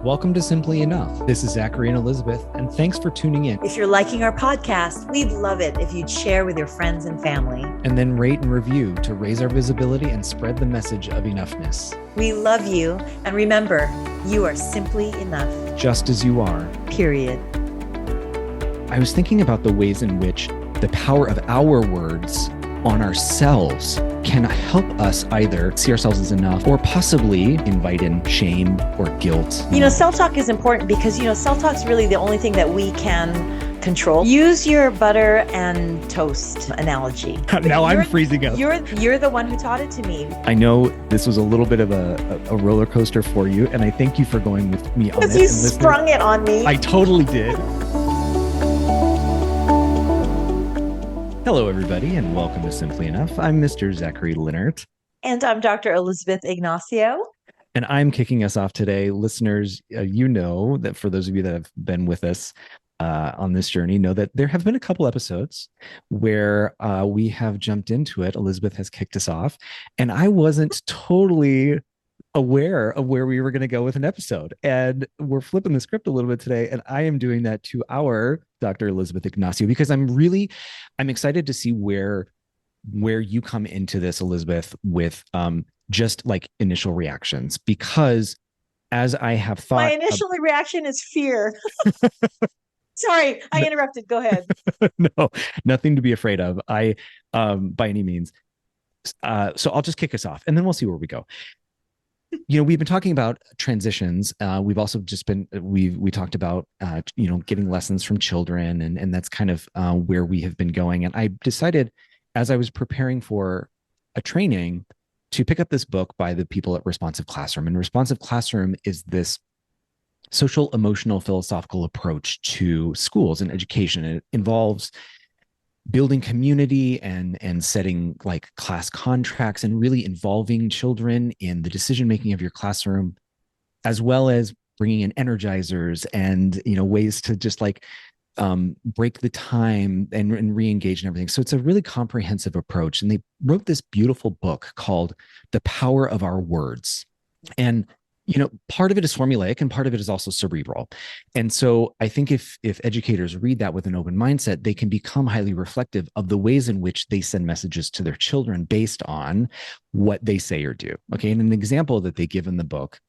Welcome to Simply Enough. This is Zachary and Elizabeth, and thanks for tuning in. If you're liking our podcast, we'd love it if you'd share with your friends and family. And then rate and review to raise our visibility and spread the message of enoughness. We love you, and remember, you are simply enough. Just as you are. Period. I was thinking about the ways in which the power of our words on ourselves can help us either see ourselves as enough or possibly invite in shame or guilt. Self-talk is important because, self-talk is really the only thing that we can control. Use your butter and toast analogy. Now I'm freezing up. You're the one who taught it to me. I know this was a little bit of a roller coaster for you, and I thank you for going with me on it. Because you sprung it on me. I totally did. Hello, everybody, and welcome to Simply Enough. I'm Mr. Zachary Leonard. And I'm Dr. Elizabeth Ignacio. And I'm kicking us off today. Listeners, you know that for those of you that have been with us on this journey, know that there have been a couple episodes where we have jumped into it. Elizabeth has kicked us off, and I wasn't totally aware of where we were going to go with an episode. And we're flipping the script a little bit today, and I am doing that to our Dr. Elizabeth Ignacio because I'm excited to see where you come into this, Elizabeth, with just like initial reactions, because as I have thought, my initial reaction is fear. Sorry, I interrupted. Go ahead. No, nothing to be afraid of. By any means. So I'll just kick us off, and then we'll see where we go. We've been talking about transitions. We've also we talked about, getting lessons from children, and that's kind of where we have been going. And I decided, as I was preparing for a training, to pick up this book by the people at Responsive Classroom. And Responsive Classroom is this social, emotional, philosophical approach to schools and education. It involves building community and setting like class contracts and really involving children in the decision-making of your classroom, as well as bringing in energizers and, ways to just like break the time and re-engage and everything. So it's a really comprehensive approach. And they wrote this beautiful book called The Power of Our Words. And part of it is formulaic and part of it is also cerebral. And so I think if educators read that with an open mindset, they can become highly reflective of the ways in which they send messages to their children based on what they say or do. Okay. And an example that they give in the book,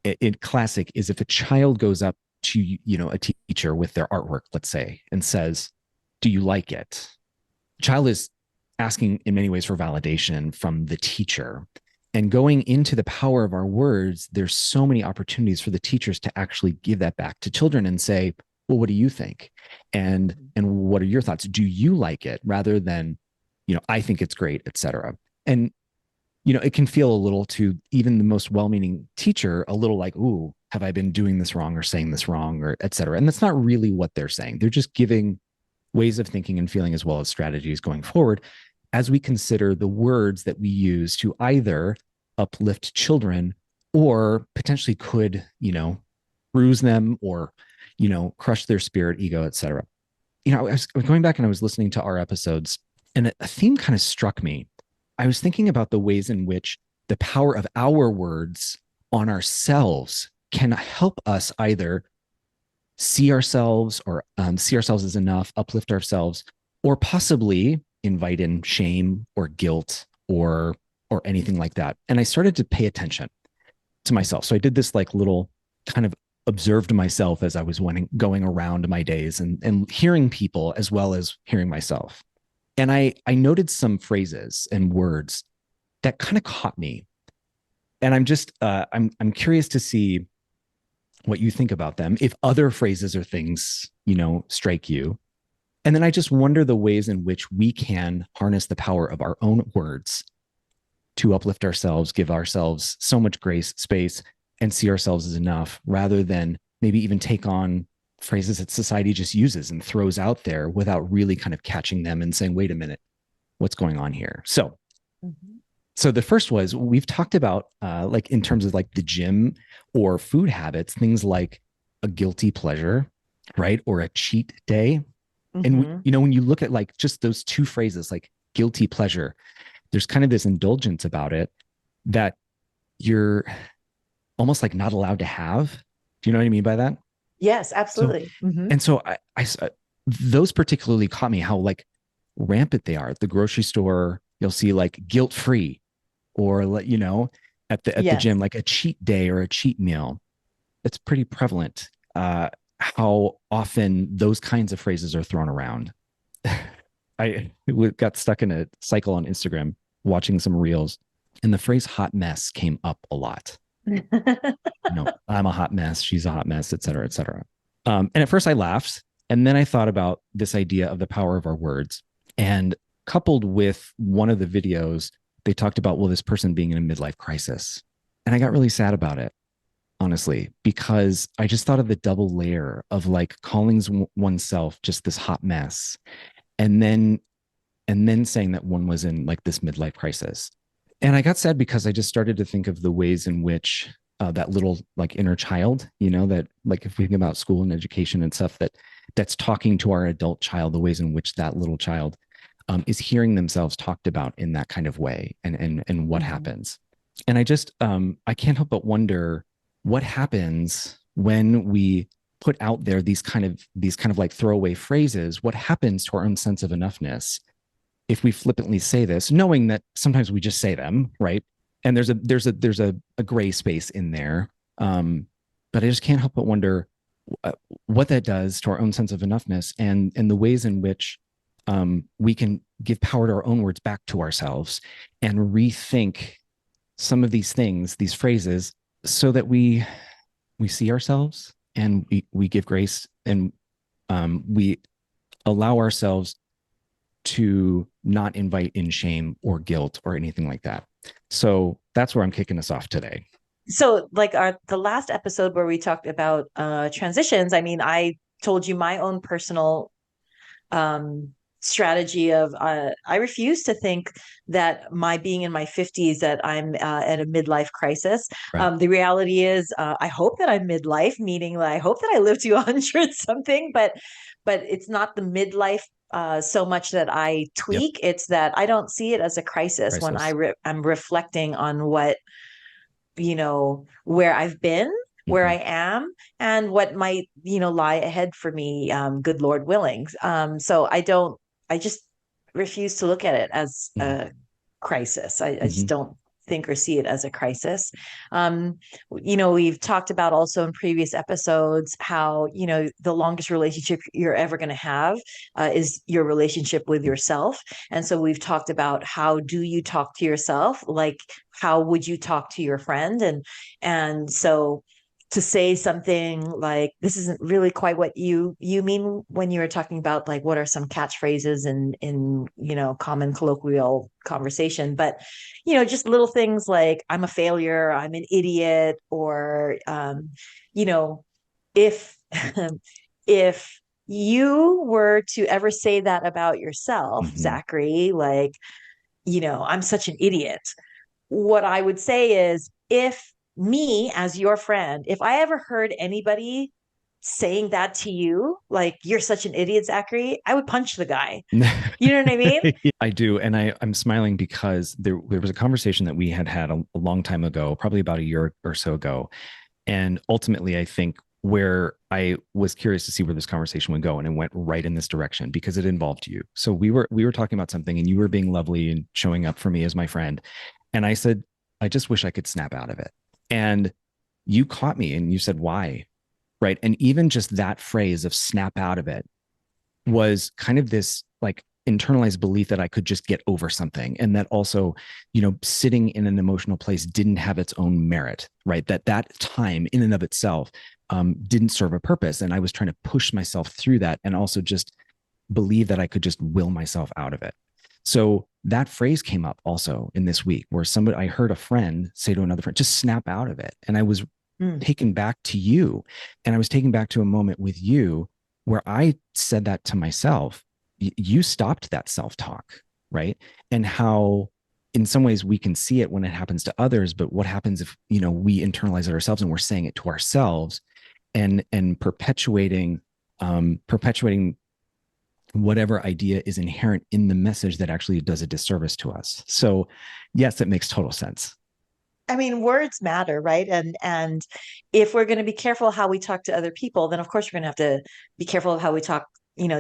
in classic, is if a child goes up to, a teacher with their artwork, let's say, and says, "Do you like it?" The child is asking in many ways for validation from the teacher. And going into the power of our words, there's so many opportunities for the teachers to actually give that back to children and say, well, what do you think? And what are your thoughts? Do you like it? Rather than, I think it's great, et cetera. And, it can feel a little to even the most well-meaning teacher, a little like, ooh, have I been doing this wrong or saying this wrong or et cetera? And that's not really what they're saying. They're just giving ways of thinking and feeling as well as strategies going forward, as we consider the words that we use to either uplift children or potentially could, bruise them or, crush their spirit, ego, et cetera. I was going back and I was listening to our episodes, and a theme kind of struck me. I was thinking about the ways in which the power of our words on ourselves can help us either see ourselves or see ourselves as enough, uplift ourselves, or possibly invite in shame or guilt or anything like that. And I started to pay attention to myself. So I did this like little kind of observed myself as I was going around my days and hearing people as well as hearing myself. And I noted some phrases and words that kind of caught me. And I'm just, I'm curious to see what you think about them. If other phrases or things, strike you. And then I just wonder the ways in which we can harness the power of our own words to uplift ourselves, give ourselves so much grace, space, and see ourselves as enough, rather than maybe even take on phrases that society just uses and throws out there without really kind of catching them and saying, wait a minute, what's going on here? So the first was, we've talked about like in terms of like the gym or food habits, things like a guilty pleasure, right? Or a cheat day. And, when you look at like just those two phrases, like guilty pleasure, there's kind of this indulgence about it that you're almost like not allowed to have Do you know what I mean by that? Yes, So, absolutely. Hmm. and so those particularly caught me how like rampant they are at the grocery store. You'll see like guilt free, or at the Yes. gym, like a cheat day or a cheat meal. It's pretty prevalent. How often those kinds of phrases are thrown around. I got stuck in a cycle on Instagram watching some reels, and the phrase hot mess came up a lot. I'm a hot mess, she's a hot mess, et cetera, et cetera. And at first I laughed. And then I thought about this idea of the power of our words. And coupled with one of the videos, they talked about, well, this person being in a midlife crisis. And I got really sad about it, honestly, because I just thought of the double layer of like calling oneself just this hot mess, and then saying that one was in like this midlife crisis. And I got sad because I just started to think of the ways in which that little like inner child, that like if we think about school and education and stuff, that's talking to our adult child, the ways in which that little child is hearing themselves talked about in that kind of way, and what Hmm. happens. And I can't help but wonder what happens when we put out there these kind of like throwaway phrases. What happens to our own sense of enoughness if we flippantly say this, knowing that sometimes we just say them, right? And there's a gray space in there. But I just can't help but wonder uh, what that does to our own sense of enoughness, and the ways in which we can give power to our own words back to ourselves and rethink some of these things, these phrases, so that we see ourselves, and we give grace, and we allow ourselves to not invite in shame or guilt or anything like that. So that's where I'm kicking us off today. So, like the last episode where we talked about transitions, I mean, I told you my own personal um, strategy of I refuse to think that my being in my 50s that I'm at a midlife crisis. Right. The reality is, I hope that I'm midlife, meaning that I hope that I live to 100 something, but it's not the midlife. So much that I Yep. tweak, it's that I don't see it as a crisis when Crisis. I'm reflecting on what where I've been, where Mm-hmm. I am, and what might, lie ahead for me, good Lord willing. So I just refuse to look at it as Mm-hmm. a crisis. I just Mm-hmm. don't think or see it as a crisis. Um, we've talked about also in previous episodes how, the longest relationship you're ever going to have is your relationship with yourself. And so we've talked about how do you talk to yourself? Like, how would you talk to your friend? And so to say something like this isn't really quite what you mean when you were talking about like what are some catchphrases in common colloquial conversation, but just little things like I'm a failure, I'm an idiot, or you know if if you were to ever say that about yourself, Mm-hmm. Zachary, like, I'm such an idiot, what I would say is if me as your friend, if I ever heard anybody saying that to you, like you're such an idiot, Zachary, I would punch the guy. You know what I mean? I do, and I'm smiling because there was a conversation that we had a long time ago, probably about a year or so ago, and ultimately, I think where I was curious to see where this conversation would go, and it went right in this direction because it involved you. So we were talking about something, and you were being lovely and showing up for me as my friend, and I said, I just wish I could snap out of it, and you caught me, and you said, why? Right, and even just that phrase of snap out of it was kind of this like internalized belief that I could just get over something, and that also, sitting in an emotional place didn't have its own merit, right? That time in and of itself didn't serve a purpose, and I was trying to push myself through that, and also just believe that I could just will myself out of it. So that phrase came up also in this week, where I heard a friend say to another friend, just snap out of it, and I was Mm. taken back to you, and I was taken back to a moment with you where I said that to myself. You stopped that self talk, right? And how, in some ways, we can see it when it happens to others, but what happens if we internalize it ourselves and we're saying it to ourselves, and perpetuating whatever idea is inherent in the message that actually does a disservice to us. So, yes, it makes total sense. I mean, words matter, right? And if we're going to be careful how we talk to other people, then of course we're going to have to be careful of how we talk,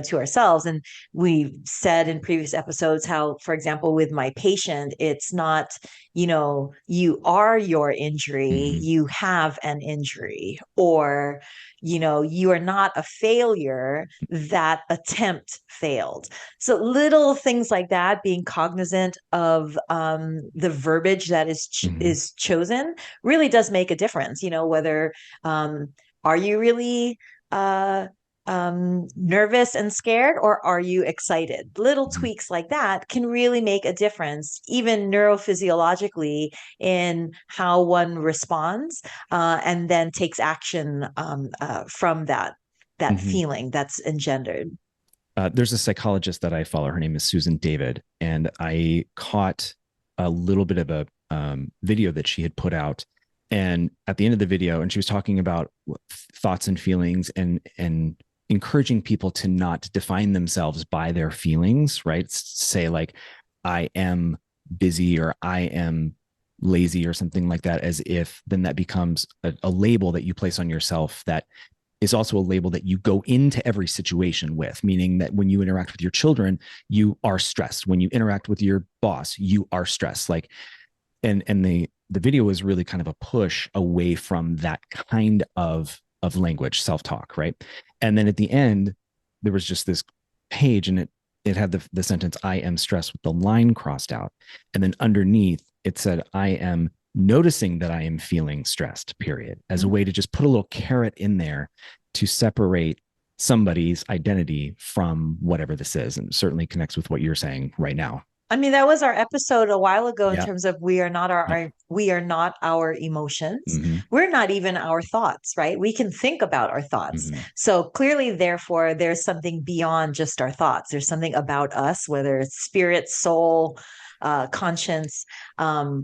to ourselves. And we said in previous episodes how, for example, with my patient, it's not, you are your injury, Mm-hmm. you have an injury, or, you are not a failure, that attempt failed. So little things like that, being cognizant of the verbiage that Mm-hmm. is chosen, really does make a difference. Whether um, are you really uh, nervous and scared, or are you excited? Little Mm-hmm. tweaks like that can really make a difference, even neurophysiologically, in how one responds, and then takes action from that Mm-hmm. feeling that's engendered. There's a psychologist that I follow. Her name is Susan David, and I caught a little bit of a video that she had put out. And at the end of the video, and she was talking about thoughts and feelings, and encouraging people to not define themselves by their feelings. Right? Say like, I am busy or I am lazy or something like that, as if then that becomes a label that you place on yourself that is also a label that you go into every situation with, meaning that when you interact with your children, you are stressed. When you interact with your boss, you are stressed. Like, and the video was really kind of a push away from that kind of language, self-talk, right? And then at the end, there was just this page, and it had the sentence, I am stressed, with the line crossed out. And then underneath it said, I am noticing that I am feeling stressed, period, as a way to just put a little carrot in there to separate somebody's identity from whatever this is. And certainly connects with what you're saying right now. I mean, that was our episode a while ago in Yeah. terms of we are not Yep. we are not our emotions. Mm-hmm. We're not even our thoughts, right? We can think about our thoughts. Mm-hmm. So clearly, therefore, there's something beyond just our thoughts. There's something about us, whether it's spirit, soul, conscience,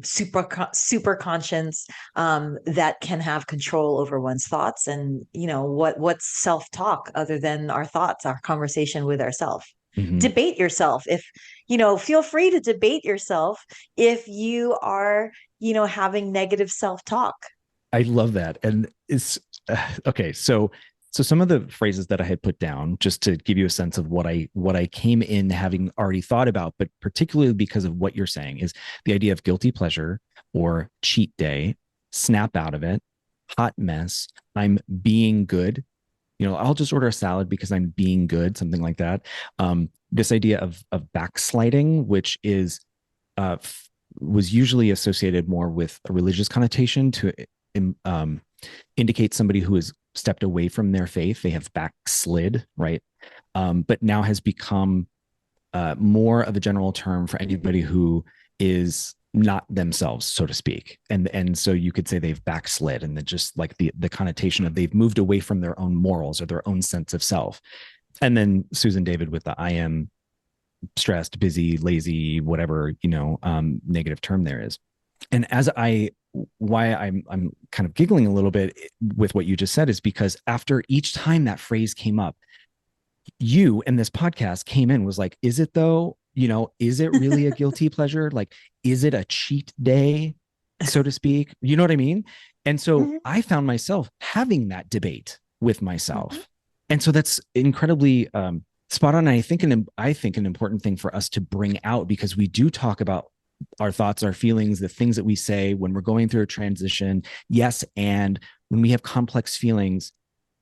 super conscience, that can have control over one's thoughts. And what's self talk other than our thoughts, our conversation with ourselves. Mm-hmm. Debate yourself. If feel free to debate yourself if you are having negative self-talk. I love that. And it's okay. So some of the phrases that I had put down, just to give you a sense of what I came in having already thought about, but particularly because of what you're saying, is the idea of guilty pleasure or cheat day, snap out of it, hot mess, I'm being good. I'll just order a salad because I'm being good, something like that. This idea of backsliding, which is uh, was usually associated more with a religious connotation to um, indicate somebody who has stepped away from their faith. They have backslid, right? But now has become more of a general term for anybody who is not themselves, so to speak. And so you could say they've backslid, and then just like the connotation of they've moved away from their own morals or their own sense of self. And then Susan David with the I am stressed, busy, lazy, whatever, negative term there is. And why I'm kind of giggling a little bit with what you just said is because after each time that phrase came up, you and this podcast came in was like, is it though? Is it really a guilty pleasure? Like, is it a cheat day, so to speak? You know what I mean? And so Mm-hmm. I found myself having that debate with Mm-hmm. myself. And so that's incredibly spot on. And I think an important thing for us to bring out, because we do talk about our thoughts, our feelings, the things that we say when we're going through a transition. Yes. And when we have complex feelings,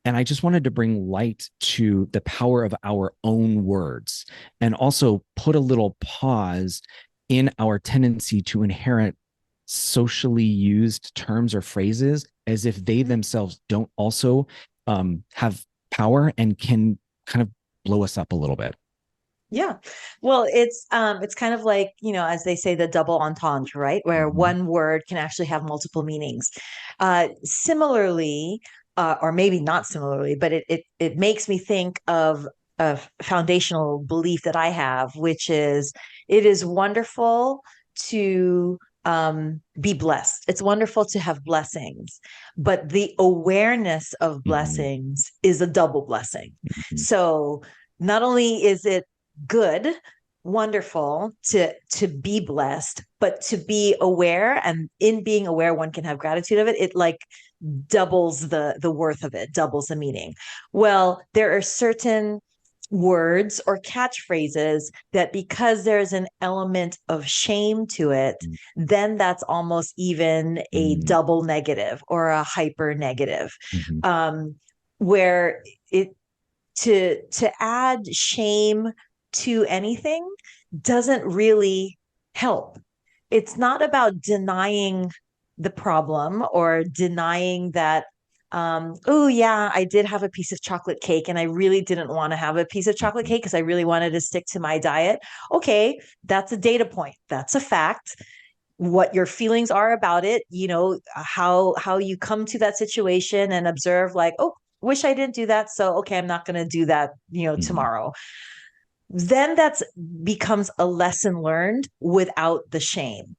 and I just wanted to bring light to the power of our own words, and also put a little pause in our tendency to inherit socially used terms or phrases as if they themselves don't also have power and can kind of blow us up a little bit. Yeah. Well, it's kind of like, as they say, the double entendre, right? Where Mm-hmm. one word can actually have multiple meanings. Similarly, or maybe not similarly, but it makes me think of a foundational belief that I have, which is it is wonderful to be blessed. It's wonderful to have blessings, but the awareness of Mm-hmm. blessings is a double blessing. Mm-hmm. So not only is it good wonderful to be blessed, but to be aware, and in being aware one can have gratitude of it. It like doubles the worth of it, doubles the meaning. Well, there are certain words or catchphrases that, because there's an element of shame to it, then that's almost even a Mm-hmm. double negative or a hyper negative. Mm-hmm. Where it to add shame to anything doesn't really help. It's not about denying the problem or denying that, oh yeah, I did have a piece of chocolate cake and I really didn't want to have a piece of chocolate Mm-hmm. cake because I really wanted to stick to my diet. Okay, that's a data point. That's a fact. What your feelings are about it, how you come to that situation and observe, like, oh, wish I didn't do that, so okay, I'm not going to do that, Mm-hmm. tomorrow. Then that's becomes a lesson learned without the shame.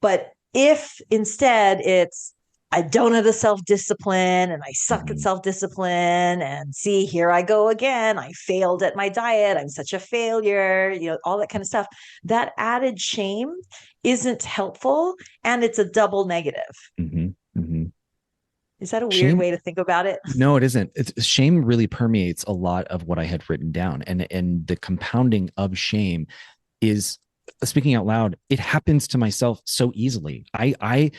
But if instead it's, I don't have the self discipline and I suck at Mm-hmm. self discipline, and see, here I go again. I failed at my diet. I'm such a failure, all that kind of stuff. That added shame isn't helpful, and it's a double negative. Mm-hmm. Mm-hmm. Is that a weird Shame. way to think about it? No, it isn't. Shame really permeates a lot of what I had written down, and the compounding of shame is, speaking out loud, it happens to myself so easily. I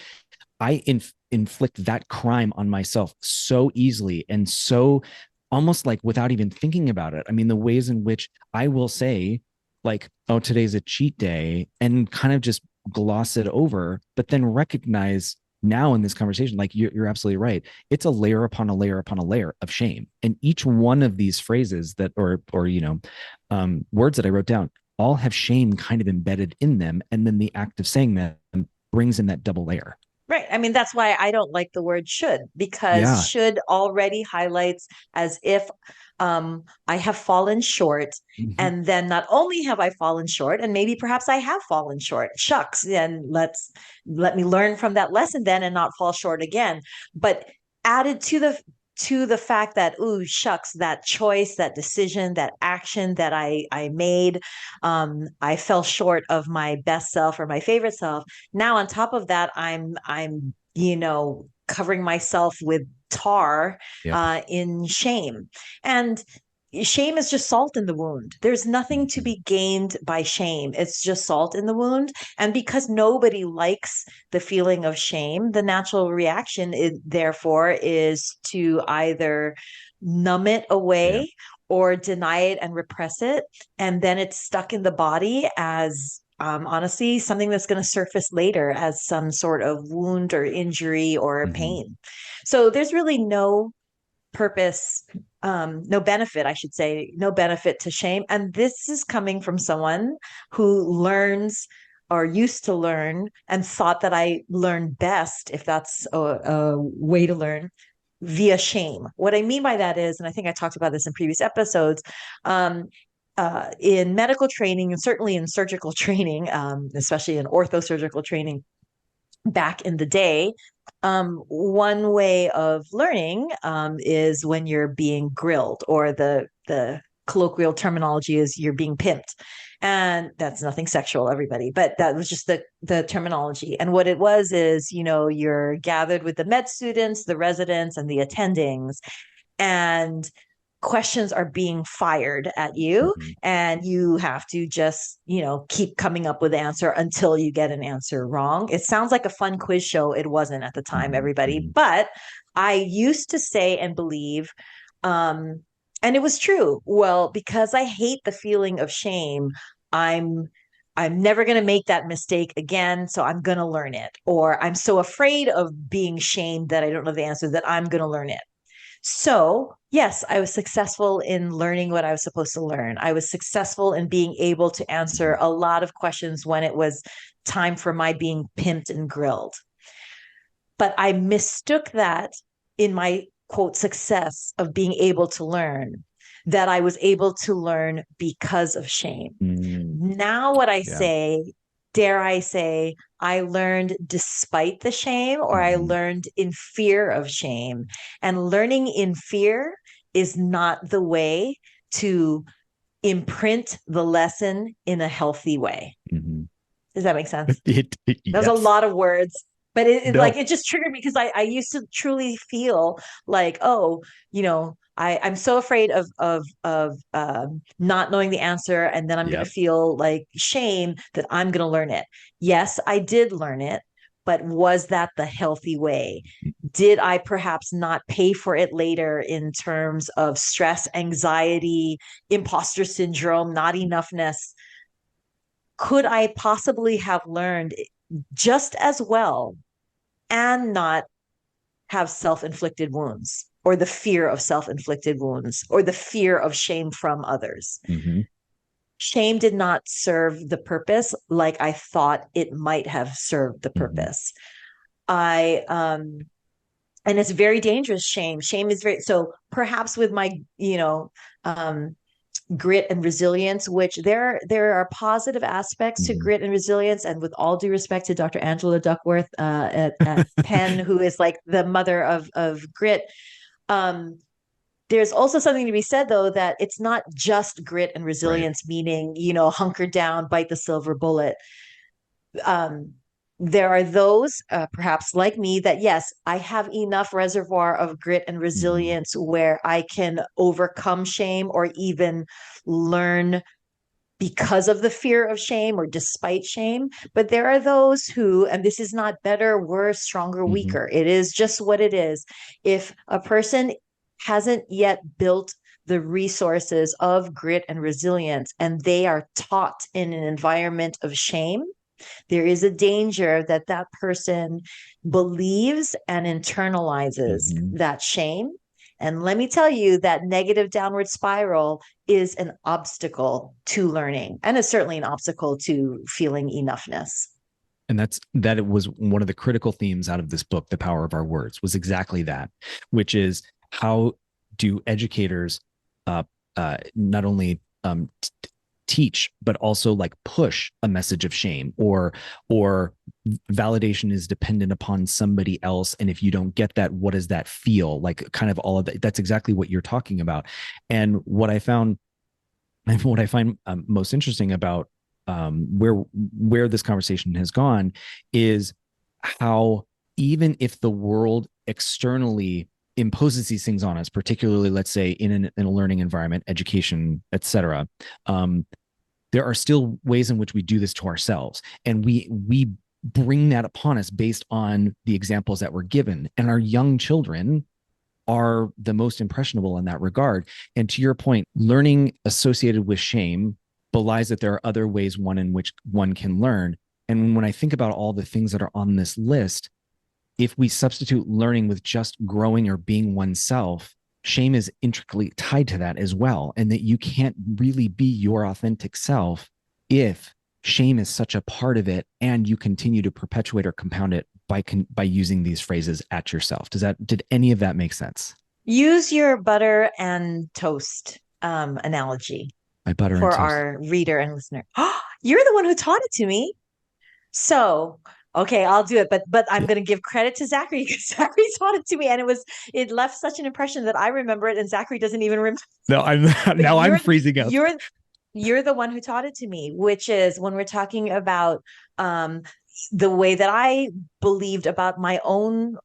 inflict that crime on myself so easily, and so almost like without even thinking about it. I mean, the ways in which I will say, like, oh, today's a cheat day, and kind of just gloss it over, but then recognize now in this conversation, like you're absolutely right. It's a layer upon a layer upon a layer of shame. And each one of these phrases that, words that I wrote down, all have shame kind of embedded in them. And then the act of saying them brings in that double layer. Right. I mean, that's why I don't like the word should, because Yeah. should already highlights as if I have fallen short. Mm-hmm. And then not only have I fallen short, and maybe perhaps I have fallen short, shucks, and let me learn from that lesson then and not fall short again. But added to the fact that, ooh, shucks, that choice, that decision, that action that I made, I fell short of my best self or my favorite self. Now on top of that, I'm covering myself with tar, Yep. in shame. And shame is just salt in the wound. There's nothing to Mm-hmm. be gained by shame. It's just salt in the wound. And because nobody likes the feeling of shame, the natural reaction therefore is to either numb it Yeah. away or deny it and repress it. And then it's stuck in the body as, honestly, something that's going to surface later as some sort of wound or injury or Mm-hmm. pain. So there's really no purpose, no benefit, I should say, no benefit to shame. And this is coming from someone who learns or used to learn and thought that I learned best, if that's a way to learn, via shame. What I mean by that is, and I think I talked about this in previous episodes, in medical training and certainly in surgical training, especially in orthosurgical training, back in the day, one way of learning, is when you're being grilled, or the colloquial terminology is you're being pimped. And that's nothing sexual, everybody, but that was just the terminology. And what it was is, you're gathered with the med students, the residents, and the attendings, and questions are being fired at you, Mm-hmm. and you have to just keep coming up with the answer until you get an answer wrong. It sounds like a fun quiz show. It wasn't at the time, everybody, Mm-hmm. but I used to say and believe, um and it was true, well, because I hate the feeling of shame, i'm I'm never going to make that mistake again, so I'm going to learn it. Or I'm so afraid of being shamed that I don't know the answer that I'm going to learn it. So, yes, I was successful in learning what I was supposed to learn. I was successful in being able to answer a lot of questions when it was time for my being pimped and grilled. But I mistook that in my quote success of being able to learn, that I was able to learn because of shame. Mm-hmm. Now, what I Yeah. say, dare I say, I learned despite the shame, or I Mm-hmm. learned in fear of shame. And learning in fear is not the way to imprint the lesson in a healthy way. Mm-hmm. Does that make sense? That was a Yes. lot of words, but like No. it just triggered me because I used to truly feel like, oh, I'm so afraid of not knowing the answer, and then I'm going to Yep. feel like shame that I'm going to learn it. Yes, I did learn it, but was that the healthy way? Did I perhaps not pay for it later in terms of stress, anxiety, imposter syndrome, not enoughness? Could I possibly have learned just as well and not have self inflicted wounds or the fear of self inflicted wounds or the fear of shame from others? Mm-hmm. Shame did not serve the purpose like I thought it might have served the Mm-hmm. purpose. And it's very dangerous. Shame is very, so perhaps with my, um, grit and resilience, which there are positive aspects to Mm-hmm. grit and resilience. And with all due respect to Dr. Angela Duckworth at Penn, who is like the mother of grit, um, there's also something to be said, though, that it's not just grit and Right. resilience, meaning, hunker down, bite the silver bullet. Um, there are those, perhaps like me, that yes, I have enough reservoir of grit and Mm-hmm. resilience where I can overcome shame or even learn because of the fear of shame or despite shame. But there are those who, and this is not better, worse, stronger, Mm-hmm. weaker. It is just what it is. If a person hasn't yet built the resources of grit and resilience, and they are taught in an environment of shame, there is a danger that that person believes and internalizes Mm-hmm. that shame. And let me tell you that negative downward spiral is an obstacle to learning and is certainly an obstacle to feeling enoughness. And that it was one of the critical themes out of this book, The Power of Our Words, was exactly that, which is how do educators uh, not only teach but also like push a message of shame, or validation is dependent upon somebody else, and if you don't get that, what does that feel like? Kind of all of that. That's exactly what you're talking about. And what I find most interesting about where this conversation has gone is how, even if the world externally imposes these things on us, particularly, let's say, in a learning environment, education, etc., um, there are still ways in which we do this to ourselves, and we bring that upon us based on the examples that we're given, and our young children are the most impressionable in that regard. And to your point, learning associated with shame belies that there are other ways one in which one can learn. And when I think about all the things that are on this list, if we substitute learning with just growing or being oneself, shame is intricately tied to that as well. And that you can't really be your authentic self if shame is such a part of it and you continue to perpetuate or compound it by using these phrases at yourself. Did any of that make sense? Use your butter and toast analogy My butter and for toast. our reader and listener. Oh, you're the one who taught it to me. So, okay, I'll do it, but I'm Yeah. going to give credit to Zachary because Zachary taught it to me, and it left such an impression that I remember it, and Zachary doesn't even remember. No, I'm But now I'm freezing up. you're the one who taught it to me, which is when we're talking about um, the way that I believed about my own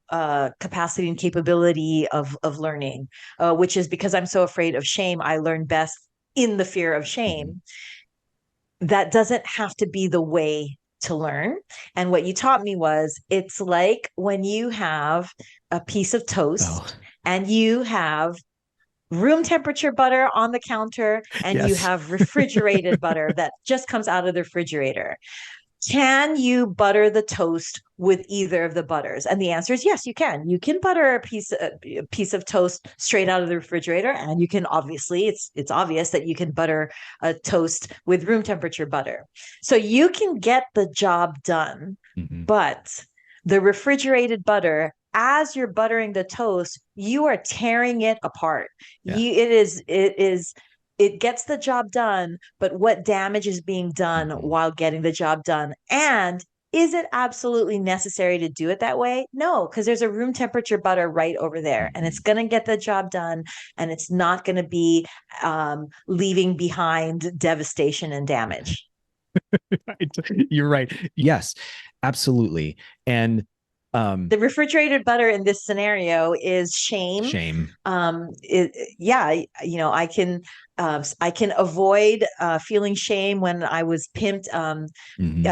capacity and capability of learning, which is because I'm so afraid of shame, I learn best in the fear of Mm-hmm. shame. That doesn't have to be the way to learn. And what you taught me was it's like when you have a piece of Oh, toast and you have room temperature butter on the counter and you yes. have refrigerated butter that just comes out of the refrigerator. Can you butter the toast with either of the butters? And the answer is yes, you can. You can butter a piece of toast straight out of the refrigerator, and you can obviously it's obvious that you can butter a toast with room temperature butter. So you can get the job done, Mm-hmm. but the refrigerated butter, as you're buttering the toast, you are tearing it apart. Yeah. It gets the job done, but what damage is being done Mm-hmm. while getting the job done? And Is it absolutely necessary to do it that way? No, because there's a room temperature butter right over there, and it's Mhm. going to get the job done, and it's not going to be leaving behind devastation and damage. You're right. Yes, absolutely. And The refrigerated butter in this scenario is shame. shame. Yeah, I can avoid feeling shame when I was pimped Hmm.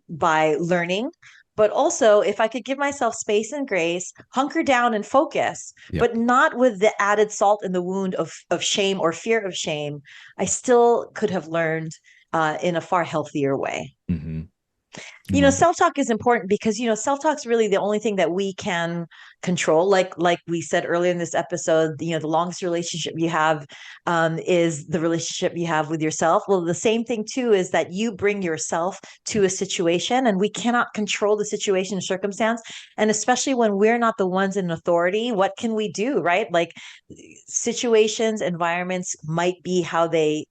by learning. But also, if I could give myself space and grace, hunker down and focus, Yep. but not with the added salt in the wound of shame or fear of shame, I still could have learned in a far healthier way. Hmm. You know, Well, self-talk is important because self-talk is really the only thing that we can control. Like we said earlier in this episode, the longest relationship you have is the relationship you have with yourself. Well, the same thing too is that you bring yourself to a situation, and we cannot control the situation or circumstance. And especially when we're not the ones in authority, what can we do, right? Like, situations, environments might be how they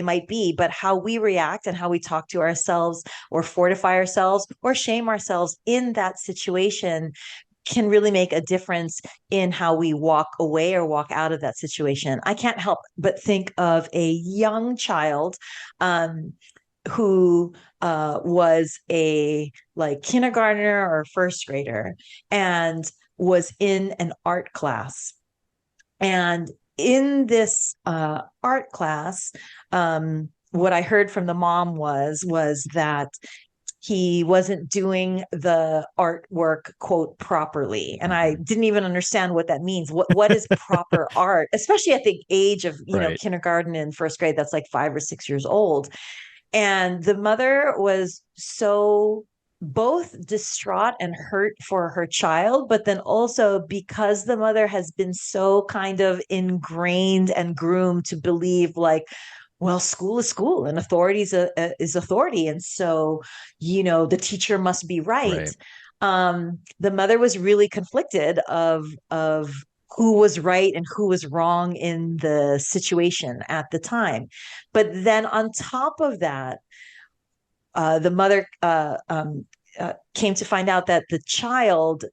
might be, but how we react and how we talk to ourselves or fortify ourselves or shame ourselves in that situation can really make a difference in how we walk away or walk out of that situation. I can't help but think of a young child um, who was a like kindergartner or first grader and was in an art class. And in this art class, what I heard from the mom was that he wasn't doing the artwork quote properly, and I mhm. didn't even understand what that means. What is proper art, especially at the age of Right. kindergarten and first grade? That's like 5 or 6 years old. And the mother was so both distraught and hurt for her child, but then also because the mother has been so kind of ingrained and groomed to believe like, well, school is school and authority is authority. And so, the teacher must be right. Right. The mother was really conflicted of who was right and who was wrong in the situation at the time. But then on top of that, the mother came to find out that the child,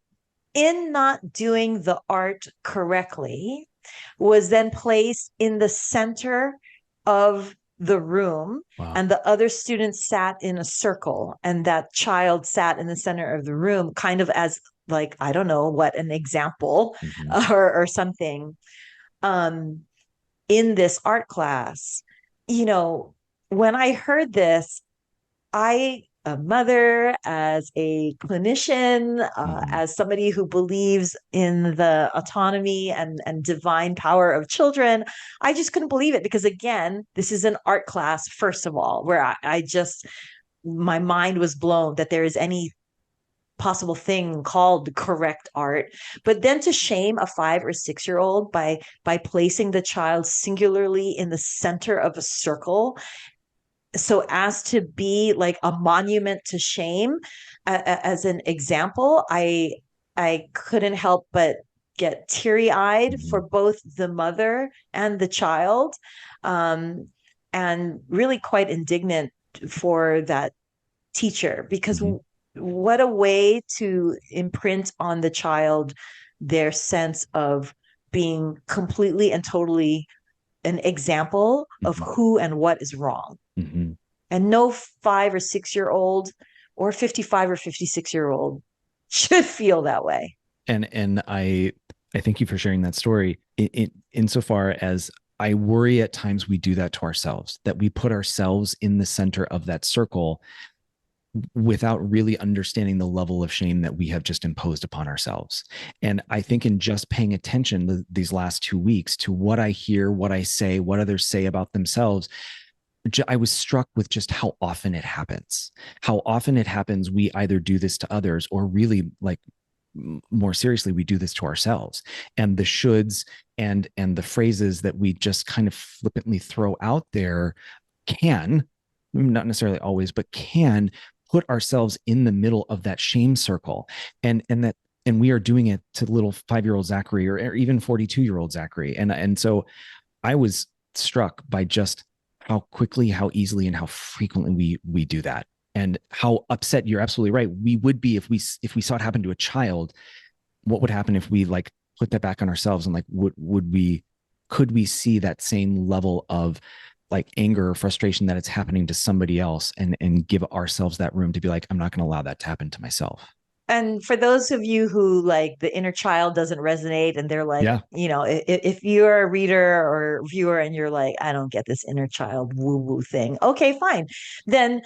in not doing the art correctly, was then placed in the center of the room, Wow. and the other students sat in a circle, and that child sat in the center of the room, kind of as like, I don't know what, an example Hmm. or something. Um, in this art class, you know, when I heard this, a mother, as a clinician, Hmm. as somebody who believes in the autonomy and divine power of children, I just couldn't believe it because, again, this is an art class, first of all, where I just, my mind was blown that there is any possible thing called correct art. But then to shame a 5 or 6 year old by placing the child singularly in the center of a circle so as to be like a monument to shame, as an example, I couldn't help but get teary-eyed for Hmm. both the mother and the child, um, and really quite indignant for that teacher, because Hmm. what a way to imprint on the child their sense of being completely and totally an example of Hmm. who and what is wrong. Hmm. And no 5 or 6 year old or 55 or 56-year old should feel that way. And I thank you for sharing that story. Insofar as I worry at times we do that to ourselves, that we put ourselves in the center of that circle without really understanding the level of shame that we have just imposed upon ourselves. And I think in just paying attention these last 2 weeks to what I hear, what I say, what others say about themselves, I was struck with just how often it happens. How often it happens we either do this to others or really, like, more seriously, we do this to ourselves. And the shoulds and the phrases that we just kind of flippantly throw out there can, not necessarily always, but can put ourselves in the middle of that shame circle. And we are doing it to little 5-year-old Zachary, or even 42-year-old Zachary. And so I was struck by just how quickly, how easily, and how frequently we do that. and how upset, you're absolutely right, we would be if we saw it happen to a child. What would happen if we like put that back on ourselves, and like would we could we see that same level of like anger or frustration that it's happening to somebody else, and give ourselves that room to be like, I'm not going to allow that to happen to myself. And for those of you who like the inner child doesn't resonate and they're like, Yeah. if you're a reader or viewer and you're like, I don't get this inner child woo woo thing. Okay, fine. Then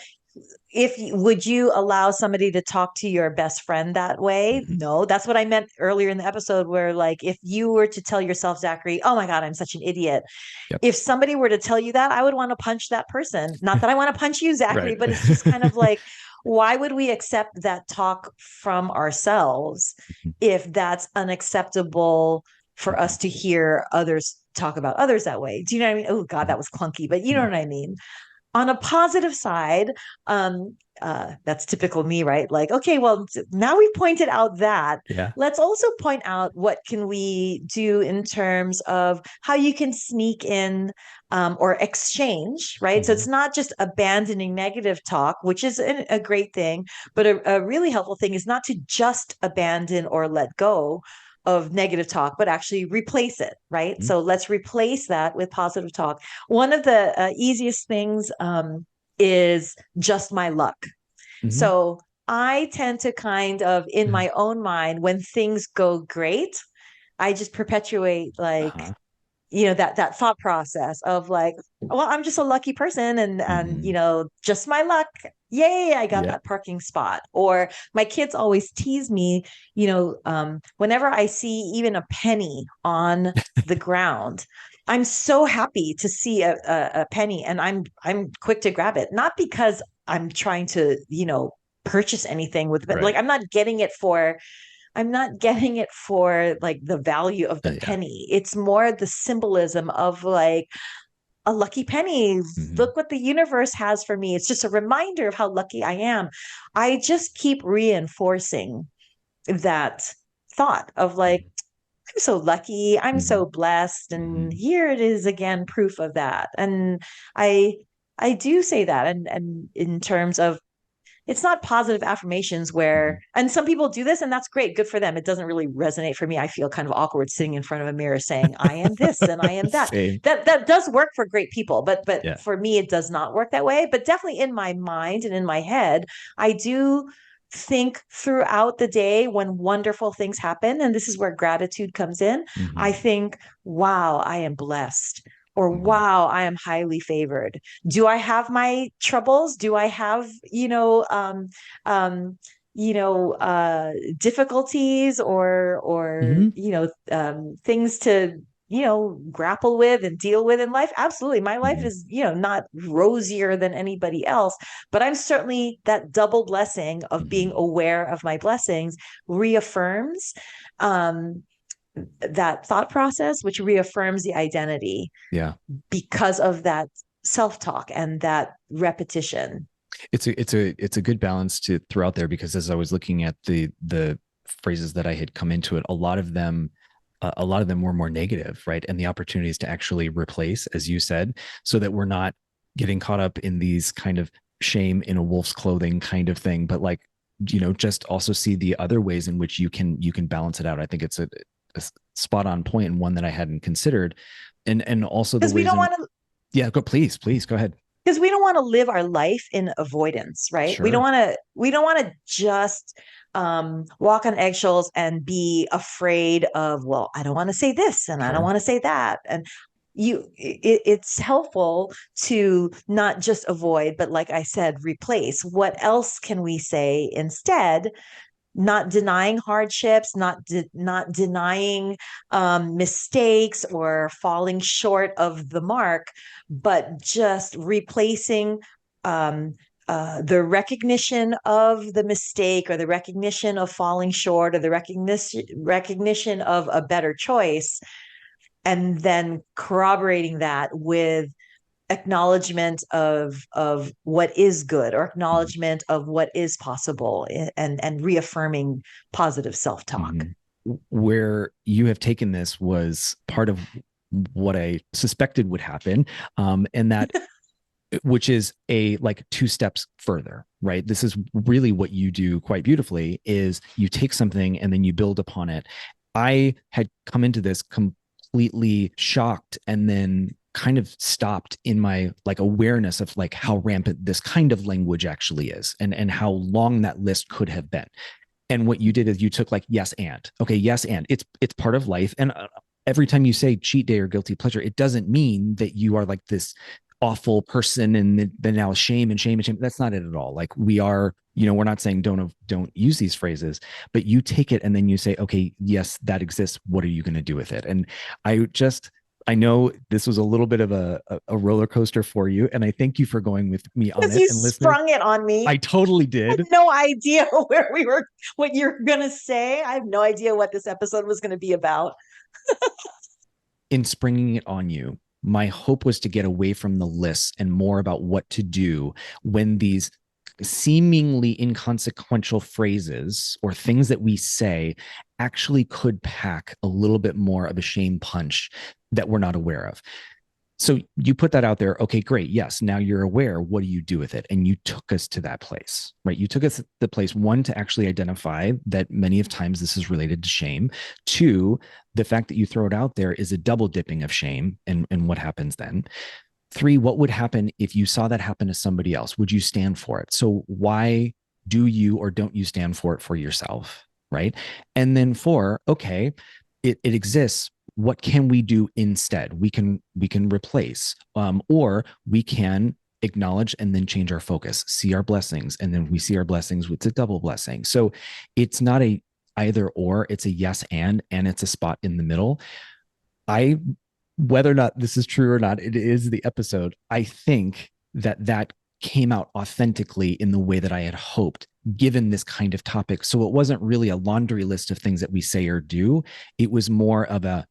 would you allow somebody to talk to your best friend that way? Mm-hmm. No, that's what I meant earlier in the episode where like if you were to tell yourself, Zachary, oh my God, I'm such an idiot. Yep. If somebody were to tell you that, I would want to punch that person. Not that I want to punch you, Zachary, Right. but it's just kind of like, why would we accept that talk from ourselves if that's unacceptable for us to hear others talk about others that way? Do you know what I mean? Oh God, that was clunky, but you know No. what I mean? On a positive side, that's typical me, right? Like, okay, well, now we've pointed out that. Yeah. Let's also point out what can we do in terms of how you can sneak in or exchange, right? So Mm-hmm. it's not just abandoning negative talk, which is a great thing, but a really helpful thing is not to just abandon or let go of negative talk, but actually replace it, right? Mm-hmm. So let's replace that with positive talk. One of the easiest things is just my luck. Mm-hmm. So I tend to kind of, in my own mind, when things go great, I just perpetuate like, Uh-huh. that thought process of like, well, I'm just a lucky person, and Mm-hmm. just my luck. Yay, I got Yeah. that parking spot. Or my kids always tease me, whenever I see even a penny on the ground, I'm so happy to see a penny, and I'm quick to grab it, not because I'm trying to purchase anything with it. Like Right. I'm not getting it for like the value of the Yeah. penny. It's more the symbolism of like a lucky penny. Mm-hmm. Look what the universe has for me. It's just a reminder of how lucky I am. I just keep reinforcing that thought of like, I'm so lucky, I'm Mm-hmm. so blessed, and Mm-hmm. here it is again, proof of that. And I I do say that, and in terms of it's not positive affirmations Mm-hmm. where, and some people do this and that's great, good for them. It doesn't really resonate for me. I feel kind of awkward sitting in front of a mirror saying I am this and I am that. Same. That does work for great people, but Yeah. for me it does not work that way. But definitely in my mind and in my head, I do think throughout the day when wonderful things happen, and this is where gratitude comes in. I Mm-hmm. think, wow, I am blessed, or Mm-hmm. wow, I am highly favored. Do I have my troubles? Do I have, um, difficulties or Mm-hmm. things to grapple with and deal with in life? Absolutely. My life Mm-hmm. is not rosier than anybody else, but I'm certainly that double blessing of being Mm-hmm. aware of my blessings reaffirms um that thought process, which reaffirms the identity Yeah. because of that self-talk and that repetition. It's a good balance to throw out there, because as I was looking at the phrases that I had come into it, a lot of them were more negative, right? And the opportunities to actually replace, as you said, so that we're not getting caught up in these kind of shame in a wolf's clothing kind of thing, but like, just also see the other ways in which you can balance it out. I think it's a spot on point, and one that I hadn't considered. And also the Because we ways don't in, want to yeah, please go ahead. because we don't want to live our life in avoidance, right? We don't Sure. want to we don't want to just walk on eggshells and be afraid of, well, I don't want to say this and I don't Sure. want to say that. And it's helpful to not just avoid, but like I said, replace. What else can we say instead? Not denying hardships, not denying mistakes or falling short of the mark, but just replacing um, the recognition of the mistake or the recognition of falling short or the recognition of a better choice, and then corroborating that with acknowledgement of what is good or Mhm. acknowledgement of what is possible, and reaffirming positive self-talk. Mhm. Where you have taken this was part of what I suspected would happen, and that which is a like two steps further, right? This is really what you do quite beautifully is you take something and then you build upon it. I had come into this completely shocked and then kind of stopped in my like awareness of like how rampant this kind of language actually is and how long that list could have been. And what you did is you took like yes and okay, yes and it's part of life. And every time you say cheat day or guilty pleasure, it doesn't mean that you are like this awful person and then now shame and shame and shame. That's not it at all. Like we are, we're not saying don't use these phrases, but you take it and then you say, okay, yes, that exists. What are you going to do with it? And I know this was a little bit of a roller coaster for you, and I thank you for going with me on Because it. you And listeners, sprung it on me. I totally I had did. no idea what you're going to say. I have no idea what this episode was going to be about. In springing it on you, my hope was to get away from the lists and more about what to do when these seemingly inconsequential phrases or things that we say actually could pack a little bit more of a shame punch that we're not aware of. So you put that out there. Okay, great. Yes. Now you're aware. What do you do with it? And you took us to that place, right? You took us to the place, one, to actually identify that many of times this is related to shame. Two, the fact that you throw it out there is a double dipping of shame. And what happens then? Three, what would happen if you saw that happen to somebody else? Would you stand for it? So why do you or don't you stand for it for yourself? Right. And then four, okay, it exists. What can we do instead? We can replace, or we can acknowledge and then change our focus, see our blessings, and then we see our blessings with a double blessing. So it's not a either or, it's a yes and it's a spot in the middle. I Whether or not this is true or not, it is the episode. I think that came out authentically in the way that I had hoped, given this kind of topic. So it wasn't really a laundry list of things that we say or do. It was more of a,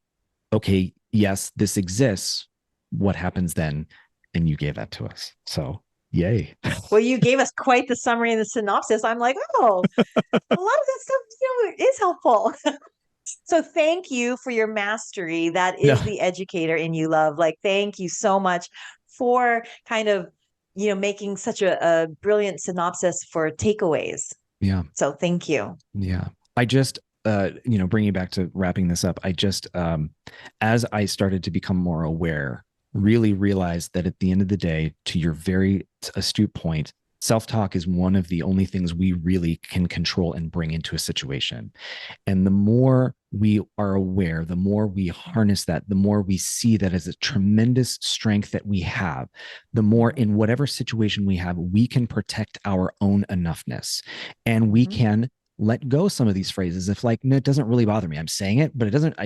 okay, yes, this exists. What happens then? And you gave that to us. So yay. Well, you gave us quite the summary and the synopsis. I'm like, oh, a lot of that stuff, is helpful. So thank you for your mastery. That No. is the educator in you, love. Like, thank you so much for kind of, making such a brilliant synopsis for takeaways. Yeah. So thank you. Yeah. I just, bringing back to wrapping this up, I just, as I started to become more aware, really realized that at the end of the day, to your very astute point, self-talk is one of the only things we really can control and bring into a situation. And the more we are aware, the more we harness that, the more we see that as a tremendous strength that we have, the more in whatever situation we have, we can protect our own enoughness. And we can let go some of these phrases if like, no, it doesn't really bother me. I'm saying it, but it doesn't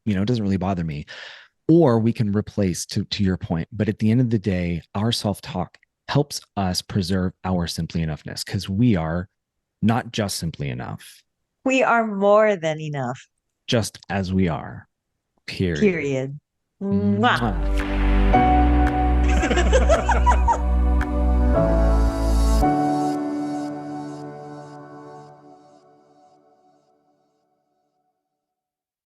really bother me. Or we can replace to your point. But at the end of the day, our self-talk helps us preserve our simply enoughness because we are not just simply enough. We are more than enough. Just as we are. Period. Period. Mwah.